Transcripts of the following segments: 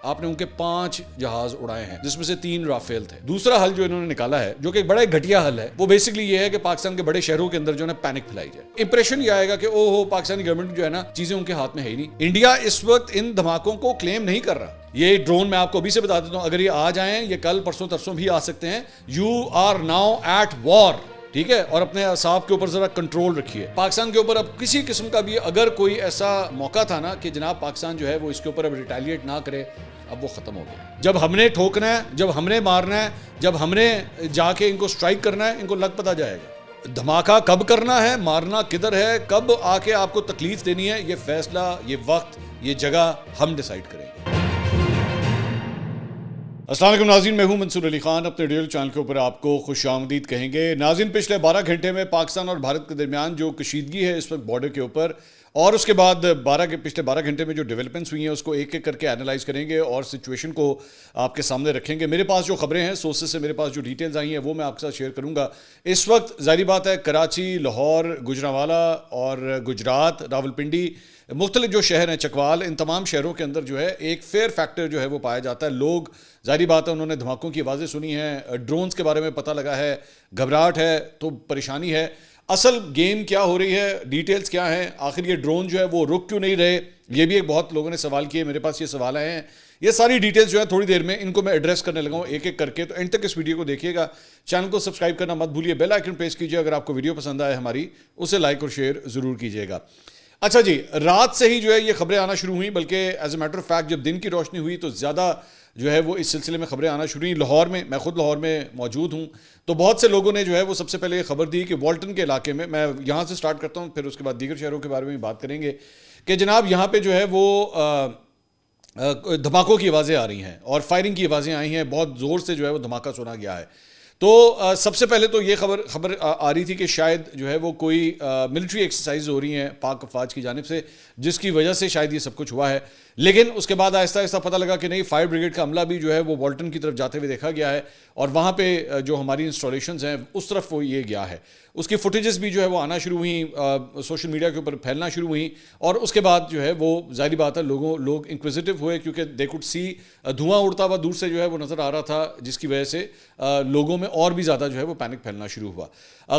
آپ نے ان کے 5 جہاز اڑائے ہیں جس میں سے 3 رافیل تھے. دوسرا حل جو انہوں نے نکالا ہے جو کہ ایک بڑا گھٹیا حل ہے وہ بیسکلی یہ ہے کہ پاکستان کے بڑے شہروں کے اندر جو ہے پینک پھیلائی جائے. امپریشن یہ آئے گا کہ او ہو پاکستانی گورنمنٹ جو ہے نا چیزیں ان کے ہاتھ میں ہے ہی نہیں. انڈیا اس وقت ان دھماکوں کو کلیم نہیں کر رہا. یہ ڈرون میں آپ کو ابھی سے بتا دیتا ہوں, اگر یہ آ جائیں یہ کل پرسوں ترسوں بھی آ سکتے ہیں. یو آر ناؤ ایٹ وار, ٹھیک ہے, اور اپنے اعصاب کے اوپر ذرا کنٹرول رکھیے. پاکستان کے اوپر اب کسی قسم کا بھی اگر کوئی ایسا موقع تھا نا کہ جناب پاکستان جو ہے وہ اس کے اوپر اب ریٹیلیٹ نہ کرے, اب وہ ختم ہو گیا. جب ہم نے ٹھوکنا ہے, جب ہم نے مارنا ہے, جب ہم نے جا کے ان کو سٹرائک کرنا ہے, ان کو لگ پتا جائے گا. دھماکہ کب کرنا ہے, مارنا کدھر ہے, کب آ کے آپ کو تکلیف دینی ہے, یہ فیصلہ, یہ وقت, یہ جگہ ہم ڈیسائیڈ کریں گے. السلام علیکم ناظرین, میں ہوں منصور علی خان. اپنے ریڈیو چینل کے اوپر آپ کو خوش آمدید کہیں گے. ناظرین, پچھلے 12 گھنٹے میں پاکستان اور بھارت کے درمیان جو کشیدگی ہے اس وقت بارڈر کے اوپر, اور اس کے بعد پچھلے 12 گھنٹے میں جو ڈیولپمنٹس ہوئی ہیں اس کو ایک ایک کر کے انالائز کریں گے اور سچویشن کو آپ کے سامنے رکھیں گے. میرے پاس جو خبریں ہیں سورسز سے میرے پاس جو ڈیٹیلز آئی ہیں وہ میں آپ کے ساتھ شیئر کروں گا. اس وقت ظاہری بات ہے کراچی, لاہور, گجرانوالہ اور گجرات, راولپنڈی, مختلف جو شہر ہیں, چکوال, ان تمام شہروں کے اندر جو ہے ایک فیئر فیکٹر جو ہے وہ پایا جاتا ہے. لوگ ظاہری بات ہے انہوں نے دھماکوں کی آوازیں سنی ہیں, ڈرونز کے بارے میں پتہ لگا ہے, گھبراہٹ ہے تو پریشانی ہے. اصل گیم کیا ہو رہی ہے, ڈیٹیلز کیا ہیں, آخر یہ ڈرون جو ہے وہ رک کیوں نہیں رہے, یہ بھی ایک بہت لوگوں نے سوال کیے. میرے پاس یہ سوال آئے ہیں. یہ ساری ڈیٹیلز جو ہے تھوڑی دیر میں ان کو میں ایڈریس کرنے لگا ہوں ایک ایک کر کے, تو اینڈ تک اس ویڈیو کو دیکھیے گا. چینل کو سبسکرائب کرنا مت بھولیے, بیل آئیکن پریس کیجیے. اگر آپ کو ویڈیو پسند آئے ہماری اسے لائک اور شیئر ضرور کیجیے گا. اچھا جی, رات سے ہی جو ہے یہ خبریں آنا شروع ہوئیں, بلکہ as a matter of fact جب دن کی روشنی ہوئی تو زیادہ جو ہے وہ اس سلسلے میں خبریں آنا شروع ہوئیں. لاہور میں خود لاہور میں موجود ہوں, تو بہت سے لوگوں نے جو ہے وہ سب سے پہلے یہ خبر دی کہ والٹن کے علاقے میں یہاں سے سٹارٹ کرتا ہوں, پھر اس کے بعد دیگر شہروں کے بارے میں بات کریں گے, کہ جناب یہاں پہ جو ہے وہ دھماکوں کی آوازیں آ رہی ہیں اور فائرنگ کی آوازیں آئی ہیں, بہت زور سے جو ہے وہ دھماکہ سنا گیا ہے. تو سب سے پہلے تو یہ خبر آ رہی تھی کہ شاید جو ہے وہ کوئی ملٹری ایکسرسائز ہو رہی ہیں پاک افواج کی جانب سے, جس کی وجہ سے شاید یہ سب کچھ ہوا ہے. لیکن اس کے بعد آہستہ آہستہ پتہ لگا کہ نہیں, فائر بریگیڈ کا عملہ بھی جو ہے وہ والٹن کی طرف جاتے ہوئے دیکھا گیا ہے, اور وہاں پہ جو ہماری انسٹالیشنز ہیں اس طرف وہ یہ گیا ہے. اس کی فوٹیجز بھی جو ہے وہ آنا شروع ہوئیں, سوشل میڈیا کے اوپر پھیلنا شروع ہوئیں, اور اس کے بعد جو ہے وہ ظاہری بات ہے لوگ انکویزیٹو ہوئے, کیونکہ دے کوڈ سی دھواں اڑتا ہوا دور سے جو ہے وہ نظر آ رہا تھا, جس کی وجہ سے لوگوں میں اور بھی زیادہ جو ہے وہ پینک پھیلنا شروع ہوا.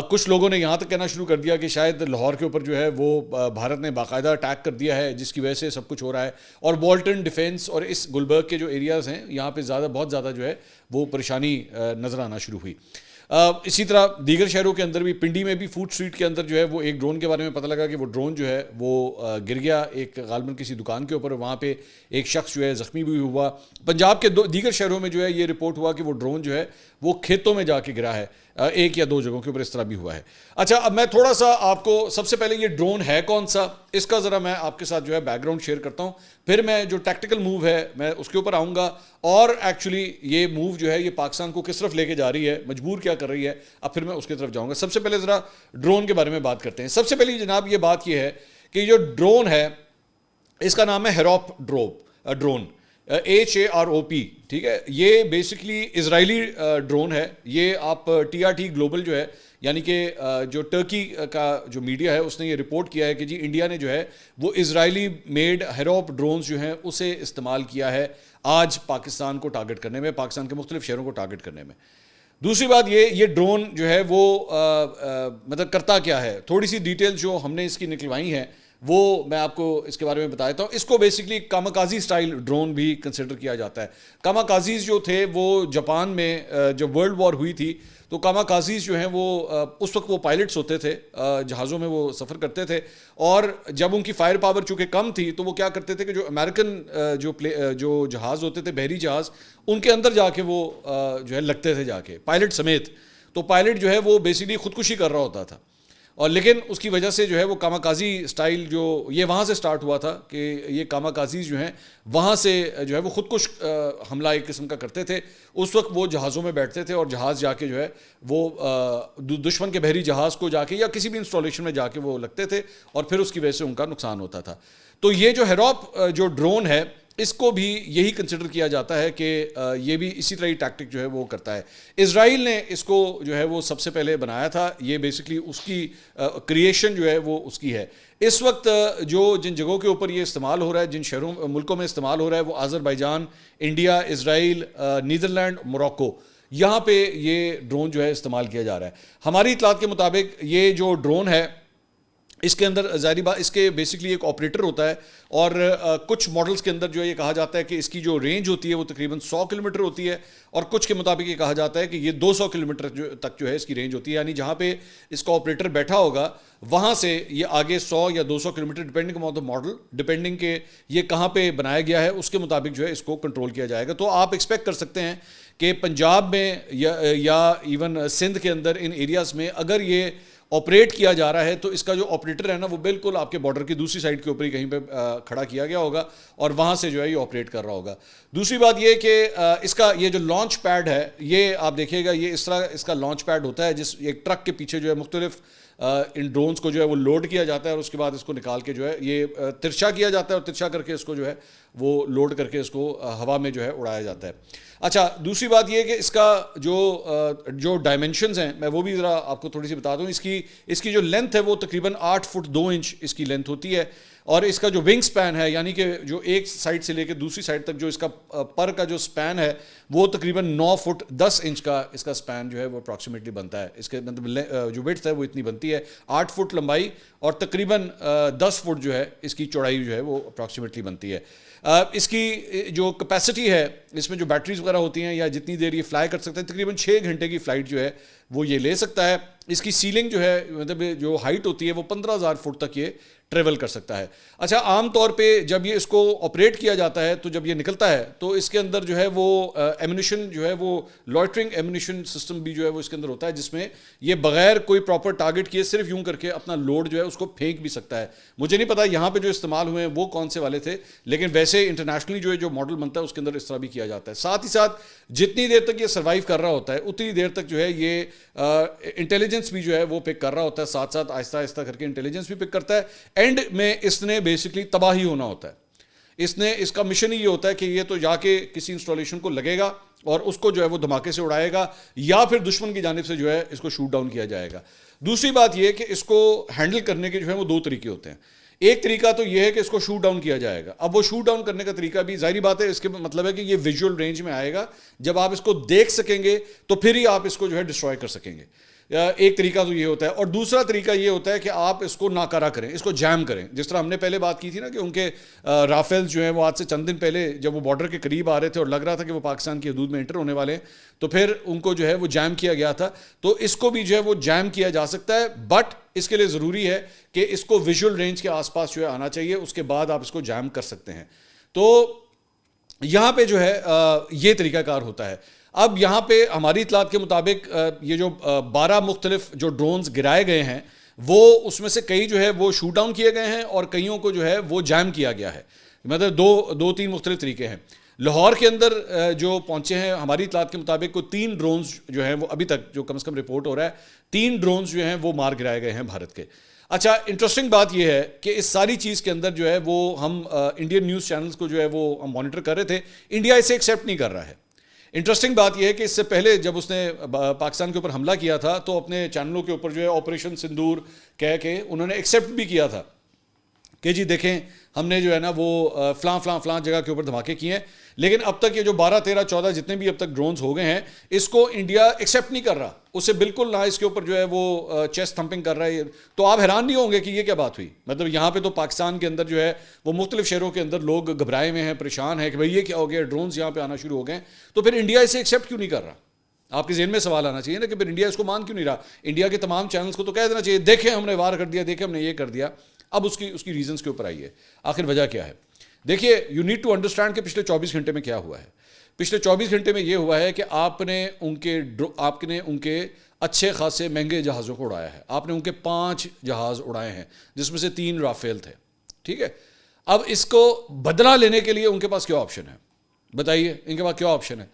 کچھ لوگوں نے یہاں تک کہنا شروع کر دیا کہ شاید لاہور کے اوپر جو ہے وہ بھارت نے باقاعدہ اٹیک کر دیا ہے, جس کی وجہ سے سب کچھ ہو رہا ہے, اور والٹن, ڈیفینس اور اس گلبرگ کے جو ایریاز ہیں یہاں پہ بہت زیادہ جو ہے وہ پریشانی نظر آنا شروع ہوئی. اسی طرح دیگر شہروں کے اندر بھی, پنڈی میں بھی فوڈ اسٹریٹ کے اندر جو ہے وہ ایک ڈرون کے بارے میں پتہ لگا کہ وہ ڈرون جو ہے وہ گر گیا ایک غالباً کسی دکان کے اوپر, وہاں پہ ایک شخص جو ہے زخمی بھی ہوا. پنجاب کے دیگر شہروں میں جو ہے یہ رپورٹ ہوا کہ وہ ڈرون جو ہے وہ کھیتوں میں جا کے گرا ہے, 1 یا 2 جگہوں کے اوپر اس طرح بھی ہوا ہے. اچھا, اب میں تھوڑا سا آپ کو سب سے پہلے یہ ڈرون ہے کون سا اس کا ذرا میں آپ کے ساتھ جو ہے بیک گراؤنڈ شیئر کرتا ہوں, پھر میں جو ٹیکٹیکل موو ہے میں اس کے اوپر آؤں گا, اور ایکچولی یہ موو جو ہے یہ پاکستان کو کس طرف لے کے جا رہی ہے, مجبور کیا کر رہی ہے, اب پھر میں اس کی طرف جاؤں گا. سب سے پہلے ذرا ڈرون کے بارے میں بات کرتے ہیں. سب سے پہلے جناب یہ بات یہ ہے کہ جو ڈرون ہے اس کا نام ہے ہیروپ ڈرون, HAROP, ٹھیک ہے. یہ بیسکلی اسرائیلی ڈرون ہے. یہ آپ TRT گلوبل جو ہے, یعنی کہ جو ٹرکی کا جو میڈیا ہے اس نے یہ رپورٹ کیا ہے کہ جی انڈیا نے جو ہے وہ اسرائیلی میڈ ہیروپ ڈرونز جو ہیں اسے استعمال کیا ہے آج پاکستان کو ٹارگٹ کرنے میں, پاکستان کے مختلف شہروں کو ٹارگٹ کرنے میں. دوسری بات یہ ڈرون جو ہے وہ مطلب کرتا کیا ہے, تھوڑی سی ڈیٹیل جو ہم نے اس کی نکلوائی ہیں وہ میں آپ کو اس کے بارے میں بتا دیتا ہوں. اس کو بیسکلی کاماکازی سٹائل ڈرون بھی کنسیڈر کیا جاتا ہے. کاماکازیز جو تھے وہ جاپان میں جب ورلڈ وار ہوئی تھی تو کاماکازیز جو ہیں وہ اس وقت وہ پائلٹس ہوتے تھے, جہازوں میں وہ سفر کرتے تھے, اور جب ان کی فائر پاور چونکہ کم تھی تو وہ کیا کرتے تھے کہ جو امریکن جو جہاز ہوتے تھے, بحری جہاز, ان کے اندر جا کے وہ جو ہے لگتے تھے جا کے پائلٹ سمیت. تو پائلٹ جو ہے وہ بیسکلی خودکشی کر رہا ہوتا تھا, اور لیکن اس کی وجہ سے جو ہے وہ کاماکازی سٹائل جو یہ وہاں سے سٹارٹ ہوا تھا کہ یہ کاماکازیز جو ہیں وہاں سے جو ہے وہ خودکش حملہ ایک قسم کا کرتے تھے. اس وقت وہ جہازوں میں بیٹھتے تھے اور جہاز جا کے جو ہے وہ دشمن کے بحری جہاز کو جا کے یا کسی بھی انسٹالیشن میں جا کے وہ لگتے تھے, اور پھر اس کی وجہ سے ان کا نقصان ہوتا تھا. تو یہ جو ہیروپ جو ڈرون ہے اس کو بھی یہی کنسیڈر کیا جاتا ہے کہ یہ بھی اسی طرح ہی ٹیکٹک جو ہے وہ کرتا ہے. اسرائیل نے اس کو جو ہے وہ سب سے پہلے بنایا تھا, یہ بیسکلی اس کی کریشن جو ہے وہ اس کی ہے. اس وقت جو جن جگہوں کے اوپر یہ استعمال ہو رہا ہے, جن شہروں ملکوں میں استعمال ہو رہا ہے, وہ آذربائیجان, انڈیا, اسرائیل, نیدرلینڈ, موروکو, یہاں پہ یہ ڈرون جو ہے استعمال کیا جا رہا ہے. ہماری اطلاعات کے مطابق یہ جو ڈرون ہے اس کے اندر ظاہری بات اس کے بیسکلی ایک آپریٹر ہوتا ہے, اور کچھ ماڈلز کے اندر جو ہے یہ کہا جاتا ہے کہ اس کی جو رینج ہوتی ہے وہ تقریباً 100 کلومیٹر ہوتی ہے, اور کچھ کے مطابق یہ کہا جاتا ہے کہ یہ 200 کلومیٹر تک جو ہے اس کی رینج ہوتی ہے. یعنی جہاں پہ اس کا آپریٹر بیٹھا ہوگا وہاں سے یہ آگے 100 یا 200 kilometre depending on the model, depending کہ یہ کہاں پہ بنایا گیا ہے اس کے مطابق جو ہے اس کو کنٹرول کیا جائے گا. تو آپ ایکسپیکٹ کر سکتے ہیں کہ پنجاب میں یا ایون سندھ کے اندر ان ایریاز میں اگر یہ آپریٹ کیا جا رہا ہے تو اس کا جو آپریٹر ہے نا وہ بالکل آپ کے بارڈر کی دوسری سائڈ کے اوپر ہی کہیں پہ کھڑا کیا گیا ہوگا, اور وہاں سے جو ہے یہ آپریٹ کر رہا ہوگا. دوسری بات یہ کہ اس کا یہ جو لانچ پیڈ ہے, یہ آپ دیکھیے گا یہ اس طرح اس کا لانچ پیڈ ہوتا ہے, جس ایک ٹرک کے پیچھے جو ہے مختلف ان ڈرونز کو جو ہے وہ لوڈ کیا جاتا ہے, اور اس کے بعد اس کو نکال کے جو ہے یہ ترچھا کیا جاتا ہے, اور ترچھا کر کے اس کو جو ہے وہ لوڈ کر کے اس کو ہوا میں جو ہے اڑایا جاتا ہے. اچھا, دوسری بات یہ کہ اس کا جو ڈائمنشنز ہیں میں وہ بھی ذرا آپ کو تھوڑی سی بتا دوں. اس کی جو لینتھ ہے وہ تقریباً 8 فٹ 2 انچ اس کی لینتھ ہوتی ہے, اور اس کا جو ونگ سپین ہے یعنی کہ جو ایک سائڈ سے لے کے دوسری سائڈ تک جو اس کا پر کا جو سپین ہے وہ تقریباً 9 فٹ 10 انچ کا اس کا سپین جو ہے وہ اپروکسیمیٹلی بنتا ہے. اس کے مطلب جو وڈتھ ہے وہ اتنی بنتی ہے, 8 فٹ لمبائی اور تقریباً 10 فٹ جو ہے اس کی چوڑائی جو ہے وہ اپروکسیمیٹلی بنتی ہے. اس کی جو کیپیسٹی ہے اس میں جو بیٹریز وغیرہ ہوتی ہیں یا جتنی دیر یہ فلائی کر سکتے ہیں تقریباً 6 گھنٹے کی فلائٹ جو ہے وہ یہ لے سکتا ہے. اس کی سیلنگ جو ہے مطلب جو ہائٹ ہوتی ہے وہ 15,000 فٹ تک یہ ٹریول کر سکتا ہے. اچھا, عام طور پہ جب یہ اس کو آپریٹ کیا جاتا ہے تو جب یہ نکلتا ہے تو اس کے اندر جو ہے وہ ایمونیشن جو ہے وہ لوٹرنگ ایمونیشن سسٹم بھی جو ہے وہ اس کے اندر ہوتا ہے, جس میں یہ بغیر کوئی پراپر ٹارگٹ کیے صرف یوں کر کے اپنا لوڈ جو ہے اس کو پھینک بھی سکتا ہے. مجھے نہیں پتا یہاں پہ جو استعمال ہوئے ہیں وہ کون سے والے تھے, لیکن ویسے انٹرنیشنلی جو ماڈل بنتا ہے اس کے اندر اس طرح بھی کیا جاتا ہے. ساتھ ہی ساتھ جتنی دیر تک یہ سروائیو کر رہا ہوتا ہے اتنی دیر تک جو ہے یہ انٹیلیجنس بھی جو ہے وہ پک کر رہا ہوتا ہے, ساتھ ساتھ آہستہ آہستہ کر کے انٹیلیجنس بھی پک کرتا ہے. اینڈ میں اس نے بیسکلی تباہی ہونا ہوتا ہے. اس کا مشن ہی یہ ہوتا ہے کہ یہ تو جا کے کسی انسٹالیشن کو لگے گا اور اس کو جو ہے وہ دھماکے سے اڑائے گا, یا پھر دشمن کی جانب سے جو ہے اس کو شوٹ ڈاؤن کیا جائے گا. دوسری بات یہ کہ اس کو ہینڈل کرنے کے جو ہے وہ 2 طریقے ہوتے ہیں. ایک طریقہ تو یہ ہے کہ اس کو شوٹ ڈاؤن کیا جائے گا. اب وہ شوٹ ڈاؤن کرنے کا طریقہ بھی ظاہری بات ہے, اس کے مطلب ہے کہ یہ ویژول رینج میں آئے گا, جب آپ اس کو دیکھ سکیں گے تو پھر ہی آپ اس کو جو ہے ڈسٹروائے کر سکیں گے. ایک طریقہ تو یہ ہوتا ہے, اور دوسرا طریقہ یہ ہوتا ہے کہ آپ اس کو ناکارہ کریں, اس کو جیم کریں. جس طرح ہم نے پہلے بات کی تھی نا کہ ان کے رافیل جو ہیں وہ آج سے چند دن پہلے جب وہ بارڈر کے قریب آ رہے تھے اور لگ رہا تھا کہ وہ پاکستان کی حدود میں انٹر ہونے والے ہیں, تو پھر ان کو جو ہے وہ جیم کیا گیا تھا. تو اس کو بھی جو ہے وہ جیم کیا جا سکتا ہے, بٹ اس کے لیے ضروری ہے کہ اس کو ویژول رینج کے آس پاس جو ہے آنا چاہیے, اس کے بعد آپ اس کو جیم کر سکتے ہیں. تو یہاں پہ جو ہے یہ طریقہ کار ہوتا ہے. اب یہاں پہ ہماری اطلاعات کے مطابق یہ جو 12 مختلف جو ڈرونز گرائے گئے ہیں وہ اس میں سے کئی جو ہے وہ شوٹ ڈاؤن کیے گئے ہیں اور کئیوں کو جو ہے وہ جیم کیا گیا ہے. مطلب دو تین مختلف طریقے ہیں. لاہور کے اندر جو پہنچے ہیں ہماری اطلاعات کے مطابق کو 3 ڈرونز جو ہیں وہ ابھی تک جو کم از کم رپورٹ ہو رہا ہے 3 ڈرونز جو ہیں وہ مار گرائے گئے ہیں بھارت کے. اچھا, انٹرسٹنگ بات یہ ہے کہ اس ساری چیز کے اندر جو ہے وہ ہم انڈین نیوز چینلز کو جو ہے وہ ہم مانیٹر کر رہے تھے, انڈیا اسے ایکسیپٹ نہیں کر رہا ہے. انٹرسٹنگ بات یہ ہے کہ اس سے پہلے جب اس نے پاکستان کے اوپر حملہ کیا تھا تو اپنے چینلوں کے اوپر جو ہے آپریشن سندور کہہ کے انہوں نے ایکسیپٹ بھی کیا تھا کہ جی دیکھیں ہم نے جو ہے نا وہ فلاں جگہ کے اوپر دھماکے کیے ہیں. لیکن اب تک یہ جو 12 13 14 جتنے بھی اب تک ڈرونز ہو گئے ہیں اس کو انڈیا ایکسیپٹ نہیں کر رہا, اسے بالکل نہ اس کے اوپر جو ہے وہ چیسٹ تھمپنگ کر رہا ہے. تو آپ حیران نہیں ہوں گے کہ یہ کیا بات ہوئی. مطلب یہاں پہ تو پاکستان کے اندر جو ہے وہ مختلف شہروں کے اندر لوگ گھبرائے ہوئے ہیں, پریشان ہیں کہ بھئی یہ کیا ہو گیا, ڈرونز یہاں پہ آنا شروع ہو گئے ہیں. تو پھر انڈیا اسے ایکسیپٹ کیوں نہیں کر رہا؟ آپ کے ذہن میں سوال آنا چاہیے نا کہ پھر انڈیا اس کو مان کیوں نہیں رہا. انڈیا کے تمام چینلز کو تو کہہ دینا چاہیے دیکھیں ہم نے وار کر دیا, دیکھیں ہم نے یہ کر دیا. اب اس کی ریزنز کے اوپر آئیے, آخر وجہ کیا ہے. دیکھیے, یو نیڈ ٹو انڈرسٹینڈ کہ پچھلے 24 گھنٹے میں کیا ہوا ہے. پچھلے 24 گھنٹے میں یہ ہوا ہے کہ آپ نے ان کے اچھے خاصے مہنگے جہازوں کو اڑایا ہے. آپ نے ان کے 5 جہاز اڑائے ہیں جس میں سے 3 رافیل تھے. ٹھیک ہے, اب اس کو بدلہ لینے کے لیے ان کے پاس کیا آپشن ہے بتائیے, ان کے پاس کیا آپشن ہے.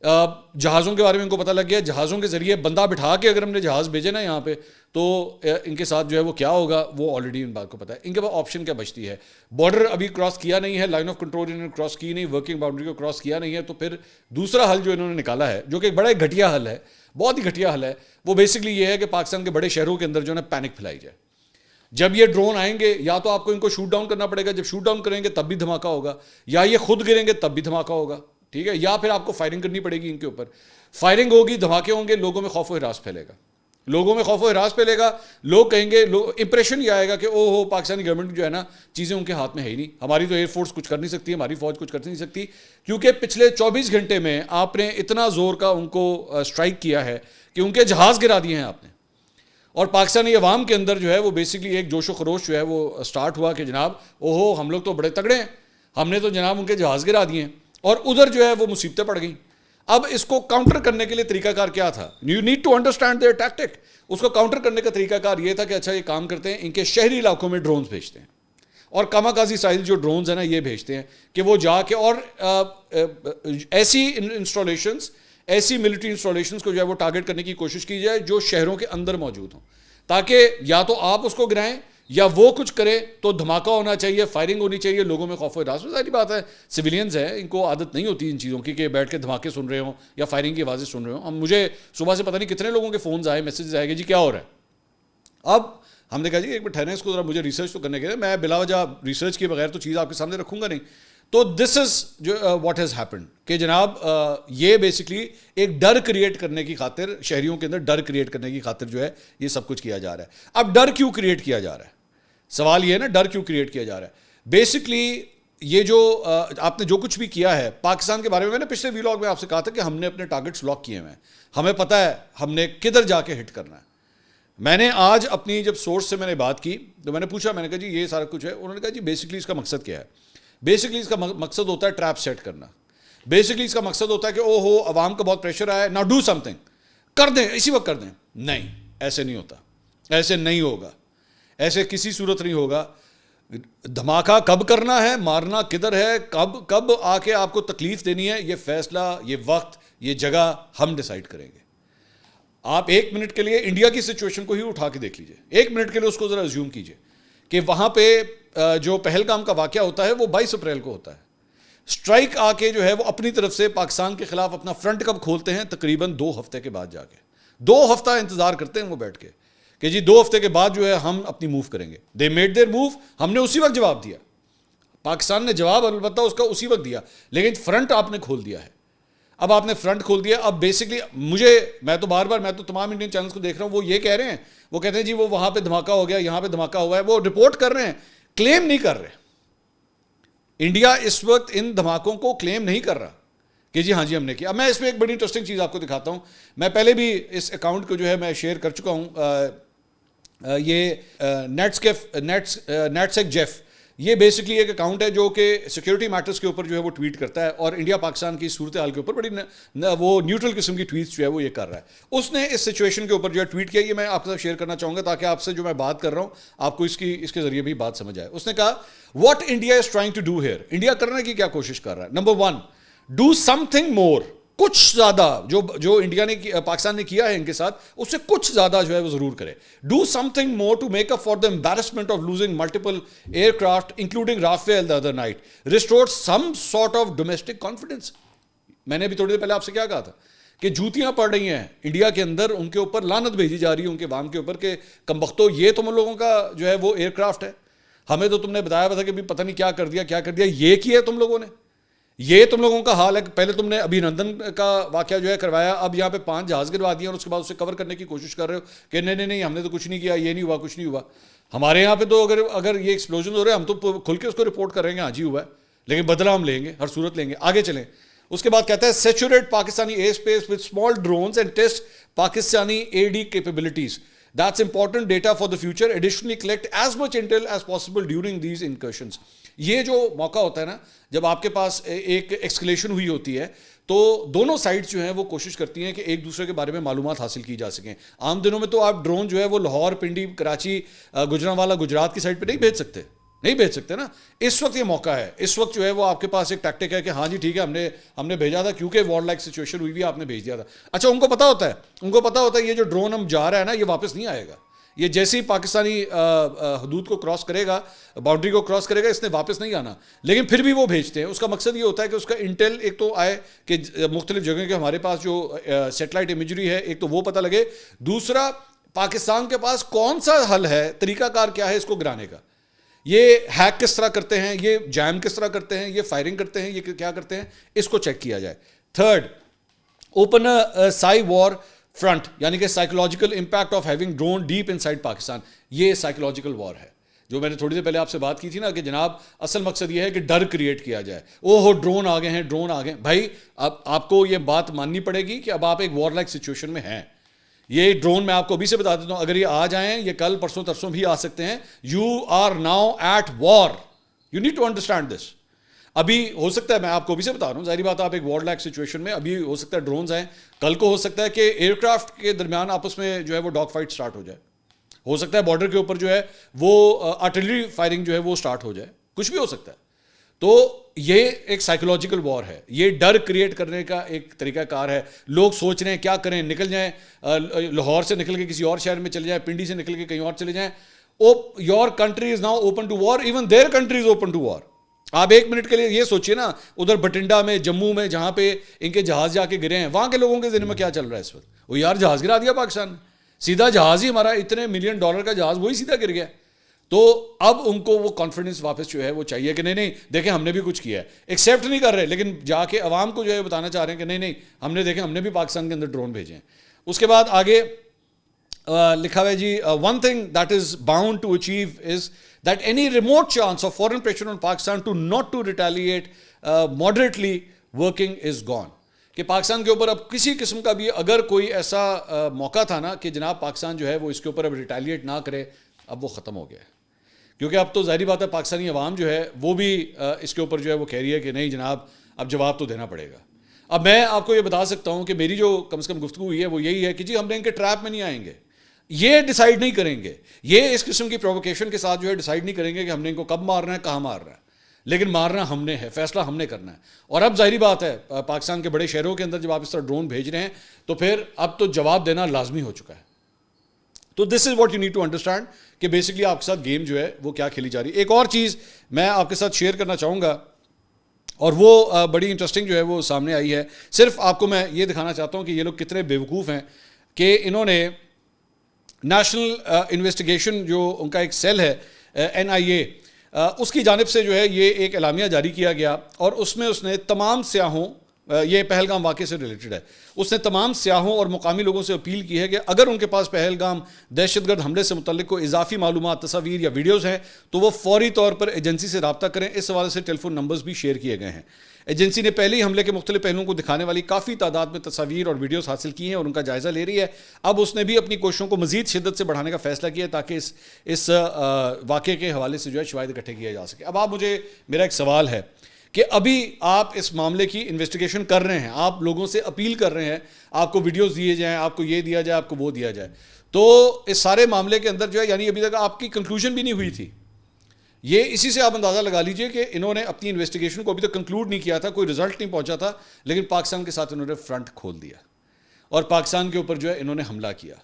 جہازوں کے بارے میں ان کو پتہ لگ گیا, جہازوں کے ذریعے بندہ بٹھا کے اگر ہم نے جہاز بھیجے نا یہاں پہ تو ان کے ساتھ جو ہے وہ کیا ہوگا وہ آلریڈی ان بات کو پتہ ہے. ان کے پاس آپشن کیا بچتی ہے, بارڈر ابھی کراس کیا نہیں ہے, لائن آف کنٹرول انہوں نے کراس کی نہیں, ورکنگ باؤنڈری کو کراس کیا نہیں ہے, تو پھر دوسرا حل جو انہوں نے نکالا ہے جو کہ ایک بڑا گھٹیا حل ہے, بہت ہی گھٹیا حل ہے, وہ بیسکلی یہ ہے کہ پاکستان کے بڑے شہروں کے اندر جو ہے نا پینک پھیلائی جائے. جب یہ ڈرون آئیں گے یا تو آپ کو ان کو شوٹ ڈاؤن کرنا پڑے گا, جب شوٹ ڈاؤن کریں گے تب بھی دھماکہ ہوگا, یا یہ خود گریں گے تب بھی دھماکہ ہوگا, ٹھیک ہے, یا پھر آپ کو فائرنگ کرنی پڑے گی ان کے اوپر. فائرنگ ہوگی, دھماکے ہوں گے, لوگوں میں خوف و ہراس پھیلے گا, لوگوں میں خوف و ہراس پھیلے گا, لوگ کہیں گے, امپریشن یہ آئے گا کہ او ہو پاکستانی گورنمنٹ جو ہے نا چیزیں ان کے ہاتھ میں ہے ہی نہیں, ہماری تو ایئر فورس کچھ کر نہیں سکتی, ہماری فوج کچھ کر نہیں سکتی, کیونکہ پچھلے 24 گھنٹے میں آپ نے اتنا زور کا ان کو اسٹرائک کیا ہے کہ ان کے جہاز گرا دیے ہیں آپ نے. اور پاکستانی عوام کے اندر جو ہے وہ بیسکلی ایک جوش و خروش جو ہے وہ سٹارٹ ہوا کہ جناب اوہو ہم لوگ تو بڑے تگڑے ہیں, ہم نے تو جناب ان کے جہاز گرا دیے ہیں, اور ادھر جو ہے وہ مصیبتیں پڑ گئیں. اب اس کو کاؤنٹر کرنے کے لیے طریقہ کار کیا تھا, you need to understand their tactic. اس کو کاؤنٹر کرنے کا طریقہ کار یہ تھا کہ اچھا یہ کام کرتے ہیں, ان کے شہری علاقوں میں ڈرونز بھیجتے ہیں, اور کاماکازی سائل جو ڈرونز ہیں نا یہ بھیجتے ہیں کہ وہ جا کے اور ایسی انسٹالیشنز, ایسی ملٹری انسٹالیشنز کو جو ہے وہ ٹارگٹ کرنے کی کوشش کی جائے جو شہروں کے اندر موجود ہوں, تاکہ یا تو آپ اس کو گرائیں یا وہ کچھ کرے, تو دھماکہ ہونا چاہیے, فائرنگ ہونی چاہیے, لوگوں میں خوف و ہراس. ظاہری بات ہے سویلینز ہیں, ان کو عادت نہیں ہوتی ان چیزوں کی کہ بیٹھ کے دھماکے سن رہے ہوں یا فائرنگ کی آوازیں سن رہے ہوں. اب مجھے صبح سے پتہ نہیں کتنے لوگوں کے فونز آئے, میسیجز آئے کہ جی کیا ہو رہا ہے. اب ہم نے کہا جی ایک بار ٹھہریں, اس کو ذرا مجھے ریسرچ تو کرنے کے, میں بلا وجہ ریسرچ کے بغیر تو چیز آپ کے سامنے رکھوں گا نہیں. تو دس از جو واٹ ہیز ہیپنڈ کہ جناب یہ بیسکلی ایک ڈر کریٹ کرنے کی خاطر, شہریوں کے اندر ڈر کریٹ کرنے کی خاطر جو ہے یہ سب کچھ کیا جا رہا ہے. اب ڈر کیوں کریٹ کیا جا رہا ہے, سوال یہ ہے نا, ڈر کیوں کریٹ کیا جا رہا ہے. بیسکلی یہ جو آپ نے جو کچھ بھی کیا ہے پاکستان کے بارے میں نے پچھلے ویلاگ میں آپ سے کہا تھا کہ ہم نے اپنے ٹارگٹس لاک کیے ہوئے ہیں, ہمیں پتہ ہے ہم نے کدھر جا کے ہٹ کرنا ہے. میں نے آج اپنی جب سورس سے میں نے بات کی تو میں نے پوچھا, میں نے کہا جی یہ سارا کچھ ہے, انہوں نے کہا جی بیسکلی اس کا مقصد کیا ہے. بیسکلی اس کا مقصد ہوتا ہے ٹریپ سیٹ کرنا. بیسکلی اس کا مقصد ہوتا ہے کہ او ہو عوام کا بہت پریشر آیا, نا ڈو سم تھنگ, کر دیں اسی وقت کر دیں. نہیں, ایسے نہیں ہوتا, ایسے نہیں ہوگا, ایسے کسی صورت نہیں ہوگا. دھماکہ کب کرنا ہے, مارنا کدھر ہے, کب آ کے آپ کو تکلیف دینی ہے, یہ فیصلہ, یہ وقت, یہ جگہ ہم ڈیسائیڈ کریں گے. آپ 1 منٹ کے لیے انڈیا کی سچویشن کو ہی اٹھا کے دیکھ لیجئے, 1 منٹ کے لیے اس کو ذرا ازیوم کیجئے کہ وہاں پہ جو پہلگام کا واقعہ ہوتا ہے وہ 22 اپریل کو ہوتا ہے. اسٹرائک آ کے جو ہے وہ اپنی طرف سے پاکستان کے خلاف اپنا فرنٹ کب کھولتے ہیں, تقریباً 2 ہفتے کے بعد جا کے, 2 ہفتہ انتظار کرتے ہیں وہ بیٹھ کے کہ جی 2 ہفتے کے بعد جو ہے ہم اپنی موو کریں گے. دے میڈ دیئر موو, ہم نے اسی وقت جواب دیا, پاکستان نے جواب البتہ اس کا اسی وقت دیا, لیکن فرنٹ آپ نے کھول دیا ہے. اب آپ نے فرنٹ کھول دیا. اب بیسکلی میں تو میں تو تمام انڈین چینلز کو دیکھ رہا ہوں, وہ یہ کہہ رہے ہیں, وہ کہتے ہیں جی وہ وہاں پہ دھماکہ ہو گیا, یہاں پہ دھماکہ ہوا ہے, وہ رپورٹ کر رہے ہیں, کلیم نہیں کر رہے. انڈیا اس وقت ان دھماکوں کو کلیم نہیں کر رہا کہ جی ہاں جی ہم نے کیا. اب میں اس میں ایک بڑی انٹرسٹنگ چیز آپ کو دکھاتا ہوں. میں پہلے بھی اس اکاؤنٹ کو جو ہے میں شیئر کر چکا ہوں, یہ نیٹسیک جیف, یہ بیسکلی ایک اکاؤنٹ ہے جو کہ سیکیورٹی میٹرز کے اوپر جو ہے وہ ٹویٹ کرتا ہے, اور انڈیا پاکستان کی صورتحال کے اوپر بڑی وہ نیوٹرل قسم کی ٹویٹس جو ہے وہ یہ کر رہا ہے. اس نے اس سچویشن کے اوپر جو ہے ٹویٹ کیا, یہ میں آپ کے ساتھ شیئر کرنا چاہوں گا تاکہ آپ سے جو میں بات کر رہا ہوں آپ کو اس کے ذریعے بھی بات سمجھ آئے. اس نے کہا what India is trying to do here, India کرنے کی کیا کوشش کر رہا ہے. Number 1, do something more, کچھ زیادہ جو انڈیا نے پاکستان نے کیا ہے ان کے ساتھ, اس سے کچھ زیادہ جو ہے وہ ضرور کرے. Do something more to make up for the embarrassment of losing multiple aircraft including Rafale the other night, restore some sort of domestic confidence. میں نے ابھی تھوڑی دیر پہلے آپ سے کیا کہا تھا کہ جوتیاں پڑ رہی ہیں انڈیا کے اندر, ان کے اوپر لعنت بھیجی جا رہی ہے ان کے عوام کے اوپر کہ کمبختو یہ تم لوگوں کا جو ہے وہ ایئر کرافٹ ہے, ہمیں تو تم نے بتایا تھا کہ بھی پتہ نہیں کیا کر دیا, یہ کیا ہے تم لوگوں نے, یہ تم لوگوں کا حال ہے. پہلے تم نے ابھی نندن کا واقعہ جو ہے کروایا, اب یہاں پہ 5 جہاز گروا دیے اور اس کے بعد اسے کور کرنے کی کوشش کر رہے ہو کہ نہیں ہم نے تو کچھ نہیں کیا, یہ نہیں ہوا, کچھ نہیں ہوا. ہمارے یہاں پہ تو اگر یہ ایکسپلوژن ہو رہے ہیں ہم تو کھل کے اس کو رپورٹ کریں گے, ہاں جی ہوا ہے, لیکن بدلہ ہم لیں گے, ہر صورت لیں گے. آگے چلیں. اس کے بعد کہتا ہے saturate Pakistani air space with small drones and test Pakistani a D capabilities. That's important data for the future. Additionally, collect as much intel as possible during these incursions. یہ جو موقع ہوتا ہے نا, جب آپ کے پاس ایک ایکسکلیشن ہوئی ہوتی ہے تو دونوں سائڈز جو ہیں وہ کوشش کرتی ہیں کہ ایک دوسرے کے بارے میں معلومات حاصل کی جا سکیں. عام دنوں میں تو آپ ڈرون جو ہے وہ لاہور, پنڈی, کراچی, گجرانوالا, گجرات کی سائڈ پہ نہیں بھیج سکتے, نہیں بھیج سکتے نا. اس وقت یہ موقع ہے, اس وقت جو ہے وہ آپ کے پاس ایک ٹیکٹک ہے کہ ہاں جی ٹھیک ہے ہم نے بھیجا تھا کیونکہ وار لائک سچویشن ہوئی آپ نے بھیج دیا تھا. اچھا ان کو پتا ہوتا ہے یہ جو ڈرون ہم جا رہا ہے نا یہ واپس نہیں آئے گا, یہ جیسے ہی پاکستانی حدود کو کراس کرے گا, باؤنڈری کو کراس کرے گا, اس نے واپس نہیں آنا. لیکن پھر بھی وہ بھیجتے ہیں. اس کا مقصد یہ ہوتا ہے کہ اس کا انٹیل ایک تو آئے کہ مختلف جگہ کے ہمارے پاس جو سیٹلائٹ امیجری ہے ایک تو وہ پتہ لگے, دوسرا پاکستان کے پاس کون سا حل ہے, طریقہ کار کیا ہے اس کو گرانے کا, یہ ہیک کس طرح کرتے ہیں, یہ جیم کس طرح کرتے ہیں, یہ فائرنگ کرتے ہیں, یہ کیا کرتے ہیں, اس کو چیک کیا جائے. Third, open psy war front, یعنی کہ psychological impact of having drone deep inside Pakistan. یہ سائیکولوجیکل وار ہے جو میں نے تھوڑی دیر پہلے آپ سے بات کی تھی نا کہ جناب اصل مقصد یہ ہے کہ ڈر کریٹ کیا جائے. ہو ڈرون آ گئے ہیں, ڈرون آ گئے. بھائی اب آپ کو یہ بات ماننی پڑے گی کہ اب آپ ایک وار لائک سچویشن میں ہیں. یہ ڈرون میں آپ کو ابھی سے بتا دیتا ہوں, اگر یہ آ جائیں, یہ کل پرسوں ترسوں بھی آ سکتے ہیں. You are now at war, you need to understand this. ابھی ہو سکتا ہے, میں آپ کو ابھی سے بتا رہا ہوں, ظاہری بات ہے آپ ایک وار لائک سچویشن میں, ابھی ہو سکتا ہے ڈرونز آئیں, کل کو ہو سکتا ہے کہ ایئر کرافٹ کے درمیان آپس میں جو ہے وہ ڈاگ فائٹ سٹارٹ ہو جائے, ہو سکتا ہے بارڈر کے اوپر جو ہے وہ آرٹلری فائرنگ جو ہے وہ سٹارٹ ہو جائے, کچھ بھی ہو سکتا ہے. تو یہ ایک سائیکولوجیکل وار ہے, یہ ڈر کریٹ کرنے کا ایک طریقہ کار ہے. لوگ سوچ رہے ہیں کیا کریں, نکل جائیں لاہور سے نکل کے کسی اور شہر میں چلے جائیں, پنڈی سے نکل کے کہیں اور چلے جائیں. Your country is now open to war, even their country is now to to. War ایک منٹ کے لیے یہ سوچیے نا, ادھر بٹنڈا میں, جموں میں, جہاں پہ ان کے جہاز جا کے گرے ہیں, وہاں کے لوگوں کے ذہن میں کیا چل رہا ہے اس وقت؟ وہ یار جہاز گرا دیا پاکستان نے, سیدھا جہاز ہی ہمارا اتنے $1 ملین کا جہاز وہی سیدھا گر گیا. تو اب ان کو وہ کانفیڈنس واپس جو ہے وہ چاہیے کہ نہیں دیکھیں ہم نے بھی کچھ کیا ہے. ایکسیپٹ نہیں کر رہے لیکن جا کے عوام کو جو ہے بتانا چاہ رہے ہیں کہ نہیں ہم نے دیکھیں ہم نے بھی پاکستان کے اندر ڈرون بھیجے ہیں. اس کے بعد آگے لکھا ہوا ہے جی, one thing that is bound to achieve is that any remote chance of foreign pressure on Pakistan to not to retaliate moderately working is gone. کہ پاکستان کے اوپر اب کسی قسم کا بھی اگر کوئی ایسا موقع تھا نا کہ جناب پاکستان جو ہے وہ اس کے اوپر اب ریٹیلیٹ نہ کرے, اب وہ ختم ہو گیا ہے. کیونکہ اب تو ظاہری بات ہے پاکستانی عوام جو ہے وہ بھی اس کے اوپر جو ہے وہ کہہ رہی ہے کہ نہیں جناب اب جواب تو دینا پڑے گا. اب میں آپ کو یہ بتا سکتا ہوں کہ میری جو کم سے کم گفتگو ہوئی ہے وہ یہی ہے کہ جی ہم نے ان کے ٹریپ میں نہیں آئیں گے, یہ ڈیسائیڈ نہیں کریں گے, یہ اس قسم کی پرووکیشن کے ساتھ جو ہے ڈیسائیڈ نہیں کریں گے کہ ہم نے ان کو کب مارنا ہے, کہاں مارنا ہے, لیکن مارنا ہم نے ہے, فیصلہ ہم نے کرنا ہے. اور اب ظاہری بات ہے پاکستان کے بڑے شہروں کے اندر جب آپ اس طرح ڈرون بھیج رہے ہیں تو پھر اب تو جواب دینا لازمی ہو چکا ہے. تو this is what you need to understand کہ بیسکلی آپ کے ساتھ گیم جو ہے وہ کیا کھیلی جا رہی ہے. ایک اور چیز میں آپ کے ساتھ شیئر کرنا چاہوں گا اور وہ بڑی انٹرسٹنگ جو ہے وہ سامنے آئی ہے. صرف آپ کو میں یہ دکھانا چاہتا ہوں کہ یہ لوگ کتنے بیوقوف ہیں کہ انہوں نے نیشنل انویسٹیگیشن جو ان کا ایک سیل ہے NIA, اس کی جانب سے جو ہے یہ ایک اعلامیہ جاری کیا گیا اور اس میں اس نے تمام سیاحوں, یہ پہلگام واقعے سے ریلیٹڈ ہے, اس نے تمام سیاحوں اور مقامی لوگوں سے اپیل کی ہے کہ اگر ان کے پاس پہلگام دہشت گرد حملے سے متعلق کوئی اضافی معلومات, تصاویر یا ویڈیوز ہیں تو وہ فوری طور پر ایجنسی سے رابطہ کریں. اس حوالے سے ٹیلی فون نمبرز بھی شیئر کیے گئے ہیں. ایجنسی نے پہلے ہی حملے کے مختلف پہلوؤں کو دکھانے والی کافی تعداد میں تصاویر اور ویڈیوز حاصل کی ہیں اور ان کا جائزہ لے رہی ہے. اب اس نے بھی اپنی کوششوں کو مزید شدت سے بڑھانے کا فیصلہ کیا تاکہ اس واقعے کے حوالے سے جو ہے شواہد اکٹھے کیا جا سکے. اب آپ مجھے, میرا ایک سوال ہے کہ ابھی آپ اس معاملے کی انویسٹیگیشن کر رہے ہیں, آپ لوگوں سے اپیل کر رہے ہیں آپ کو ویڈیوز دیے جائیں, آپ کو یہ دیا جائے, آپ کو وہ دیا جائے, تو اس سارے معاملے کے اندر جو ہے یعنی ابھی تک آپ کی کنکلوژن بھی نہیں ہوئی تھی. یہ اسی سے آپ اندازہ لگا لیجئے کہ انہوں نے اپنی انویسٹیگیشن کو ابھی تک کنکلوڈ نہیں کیا تھا, کوئی رزلٹ نہیں پہنچا تھا, لیکن پاکستان کے ساتھ انہوں نے فرنٹ کھول دیا اور پاکستان کے اوپر جو ہے انہوں نے حملہ کیا.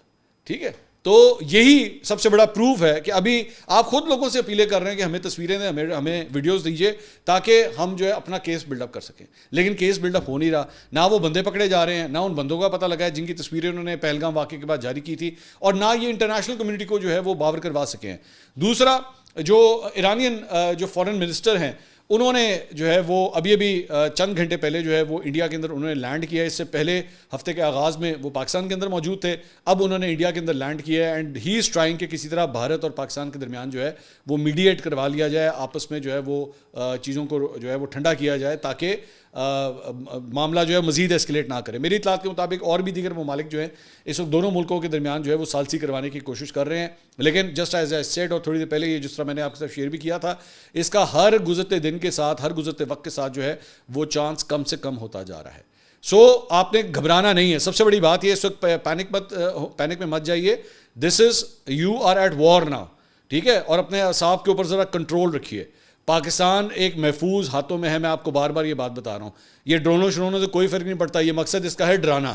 ٹھیک ہے, تو یہی سب سے بڑا پروف ہے کہ ابھی آپ خود لوگوں سے اپیلیں کر رہے ہیں کہ ہمیں تصویریں دیں, ہمیں ویڈیوز دیجیے تاکہ ہم جو ہے اپنا کیس بلڈ اپ کر سکیں. لیکن کیس بلڈ اپ ہو نہیں رہا, نہ وہ بندے پکڑے جا رہے ہیں, نہ ان بندوں کا پتہ لگا ہے جن کی تصویریں انہوں نے پہلگام واقعے کے بعد جاری کی تھی, اور نہ یہ انٹرنیشنل کمیونٹی کو جو ہے وہ باور کروا سکے ہیں. دوسرا, جو ایرانین جو فارن منسٹر ہیں انہوں نے جو ہے وہ ابھی چند گھنٹے پہلے جو ہے وہ انڈیا کے اندر انہوں نے لینڈ کیا ہے. اس سے پہلے ہفتے کے آغاز میں وہ پاکستان کے اندر موجود تھے, اب انہوں نے انڈیا کے اندر لینڈ کیا ہے. اینڈ ہی از ٹرائنگ کہ کسی طرح بھارت اور پاکستان کے درمیان جو ہے وہ میڈیٹ کروا لیا جائے, آپس میں جو ہے وہ چیزوں کو جو ہے وہ ٹھنڈا کیا جائے تاکہ معاملہ جو ہے مزید ایسکلیٹ نہ کرے. میری اطلاعات کے مطابق اور بھی دیگر ممالک جو ہیں اس وقت دونوں ملکوں کے درمیان جو ہے وہ ثالثی کروانے کی کوشش کر رہے ہیں, لیکن جسٹ ایز اے سیڈ, اور تھوڑی دیر پہلے یہ جس طرح میں نے آپ کے ساتھ شیئر بھی کیا تھا, اس کا ہر گزرتے دن کے ساتھ, ہر گزرتے وقت کے ساتھ جو ہے وہ چانس کم سے کم ہوتا جا رہا ہے. سو آپ نے گھبرانا نہیں ہے, سب سے بڑی بات یہ اس وقت پینک میں مت جائیے. This is, you are at war now. ٹھیک ہے, اور اپنے اعصاب کے اوپر ذرا کنٹرول رکھیے. پاکستان ایک محفوظ ہاتھوں میں ہے, میں آپ کو بار بار یہ بات بتا رہا ہوں. یہ ڈرونوں شرونوں سے کوئی فرق نہیں پڑتا, یہ مقصد اس کا ہے ڈرانا.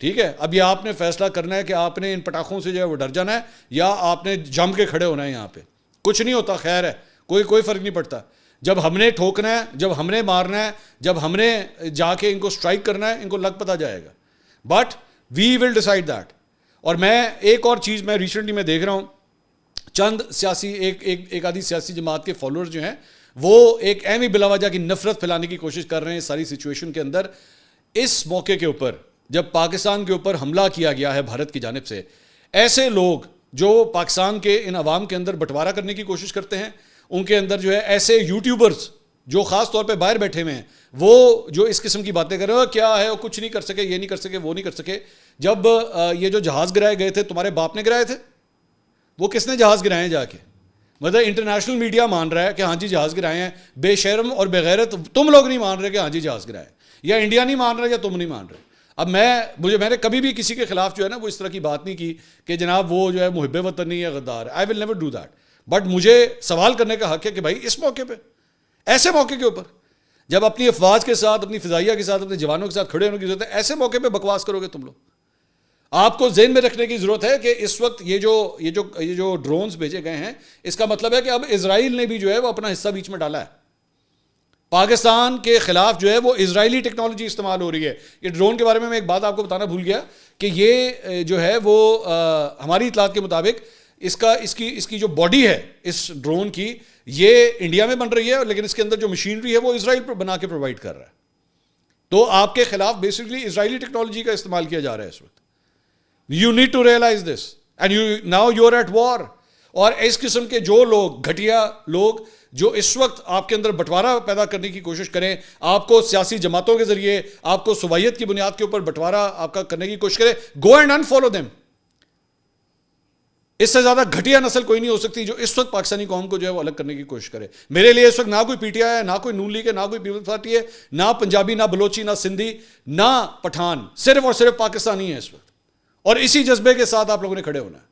ٹھیک ہے, اب یہ آپ نے فیصلہ کرنا ہے کہ آپ نے ان پٹاخوں سے جو ہے وہ ڈر جانا ہے یا آپ نے جم کے کھڑے ہونا ہے. یہاں پہ کچھ نہیں ہوتا, خیر ہے, کوئی فرق نہیں پڑتا. جب ہم نے ٹھوکنا ہے, جب ہم نے مارنا ہے, جب ہم نے جا کے ان کو سٹرائک کرنا ہے, ان کو لگ پتا جائے گا. But we will decide that. اور میں ایک اور چیز میں ریسنٹلی میں دیکھ رہا ہوں, چند سیاسی ایک آدھی سیاسی جماعت کے فالوورز جو ہیں وہ ایک اہم ہی بلا وجہ کی نفرت پھیلانے کی کوشش کر رہے ہیں ساری سچویشن کے اندر. اس موقع کے اوپر جب پاکستان کے اوپر حملہ کیا گیا ہے بھارت کی جانب سے, ایسے لوگ جو پاکستان کے ان عوام کے اندر بٹوارا کرنے کی کوشش کرتے ہیں, ان کے اندر جو ہے ایسے یوٹیوبرز جو خاص طور پہ باہر بیٹھے ہوئے ہیں, وہ جو اس قسم کی باتیں کر رہے ہو, کیا ہے وہ کچھ نہیں کر سکے, یہ نہیں کر سکے, وہ نہیں کر سکے. جب یہ جو جہاز گرائے گئے تھے, تمہارے باپ نے گرائے تھے؟ وہ کس نے جہاز گرائے ہیں جا کے؟ مطلب انٹرنیشنل میڈیا مان رہا ہے کہ ہاں جی جہاز گرائے ہیں. بے شرم اور بغیرت تم لوگ نہیں مان رہے کہ ہاں جی جہاز گرائے, یا انڈیا نہیں مان رہا یا تم نہیں مان رہے. اب میں نے کبھی بھی کسی کے خلاف جو ہے نا وہ اس طرح کی بات نہیں کی کہ جناب وہ جو ہے محب وطن نہیں ہے, غدار ہے. I will never do that. But مجھے سوال کرنے کا حق ہے کہ بھائی اس موقع پہ, ایسے موقع کے اوپر جب اپنی افواج کے ساتھ, اپنی فضائیہ کے ساتھ, اپنے جوانوں کے ساتھ کھڑے ہونے کی ضرورت ہے, ایسے موقع پہ بکواس کرو گے تم لوگ. آپ کو ذہن میں رکھنے کی ضرورت ہے کہ اس وقت یہ جو ڈرونز بھیجے گئے ہیں, اس کا مطلب ہے کہ اب اسرائیل نے بھی جو ہے وہ اپنا حصہ بیچ میں ڈالا ہے. پاکستان کے خلاف جو ہے وہ اسرائیلی ٹیکنالوجی استعمال ہو رہی ہے. یہ ڈرون کے بارے میں ایک بات آپ کو بتانا بھول گیا کہ یہ جو ہے وہ ہماری اطلاعات کے مطابق اس کی جو باڈی ہے اس ڈرون کی, یہ انڈیا میں بن رہی ہے, لیکن اس کے اندر جو مشینری ہے وہ اسرائیل پر بنا کے پرووائڈ کر رہا ہے. تو آپ کے خلاف بیسکلی اسرائیلی ٹیکنالوجی کا استعمال کیا جا رہا ہے اس وقت. You need to realize this and now you're at war. اور اس قسم کے جو لوگ, گھٹیا لوگ جو اس وقت آپ کے اندر بٹوارا پیدا کرنے کی کوشش کریں, آپ کو سیاسی جماعتوں کے ذریعے, آپ کو صوبیت کی بنیاد کے اوپر بٹوارا آپ کا کرنے کی کوشش کریں, go and unfollow them. اس سے زیادہ گھٹیا نسل کوئی نہیں ہو سکتی جو اس وقت پاکستانی قوم کو جو ہے وہ الگ کرنے کی کوشش کرے. میرے لیے اس وقت نہ کوئی پی ٹی آئی ہے, نہ کوئی نون لیگ ہے, نہ کوئی پیپلز پارٹی ہے, نہ پنجابی, نہ بلوچی, نہ سندھی, نہ پٹھان, صرف اور صرف پاکستانی ہے اس وقت. اور اسی جذبے کے ساتھ آپ لوگوں نے کھڑے ہونا ہے.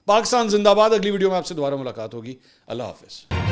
پاکستان زندہ باد. اگلی ویڈیو میں آپ سے دوبارہ ملاقات ہوگی. اللہ حافظ.